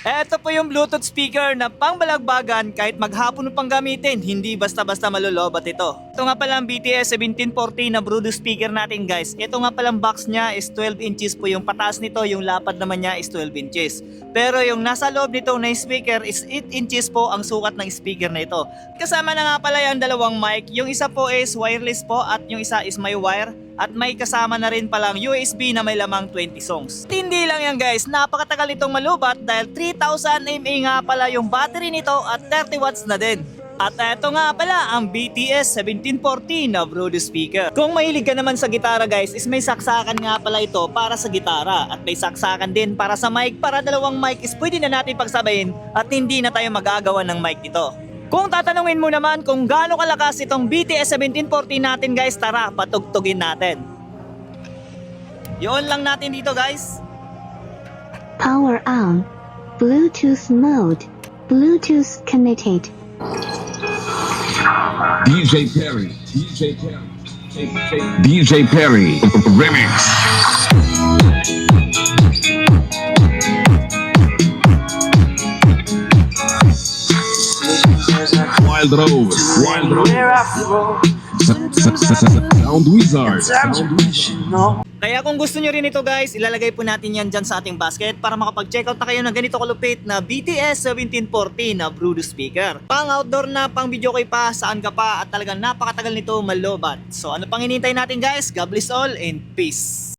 Eto po yung Bluetooth speaker na pangbalagbagan kahit maghapon mo pang gamitin, hindi basta-basta malulobat ito. Ito nga palang BTS 1740 na Bluetooth speaker natin guys. Ito nga palang box niya is 12 inches po yung pataas nito, yung lapad naman niya is 12 inches. Pero yung nasa loob nito na speaker is 8 inches po ang sukat ng speaker na ito. Kasama na nga pala yung dalawang mic, yung isa po is wireless po at yung isa is may wire. At may kasama na rin palang USB na may lamang 20 songs. At hindi lang yan guys, napakatagal nitong malubat dahil 3000 mAh nga pala yung battery nito at 30 watts na din. At eto nga pala ang BTS 1740 na Bluetooth speaker. Kung mahilig ka naman sa gitara guys, is may saksakan nga pala ito para sa gitara. At may saksakan din para sa mic, para dalawang mic is pwede na natin pagsabayin at hindi na tayo magagawa ng mic nito. Kung tatanungin mo naman kung gaano kalakas itong BTS 1740 natin guys, tara patugtugin natin. Yun lang natin dito guys. Power on. Bluetooth mode. Bluetooth connected. DJ Perry. DJ Perry. Remix. Wild Rose. Sound Wizard. Kaya kung gusto nyo rin ito guys, ilalagay po natin yan dyan sa ating basket para makapag-check out na kayo ng ganito kalupit na BTS 1740 na Bluetooth speaker. Pang outdoor na, pang video kay pa, saan ka pa, at talagang napakatagal nito malobat. So ano pang hinihintay natin guys? God bless all and peace!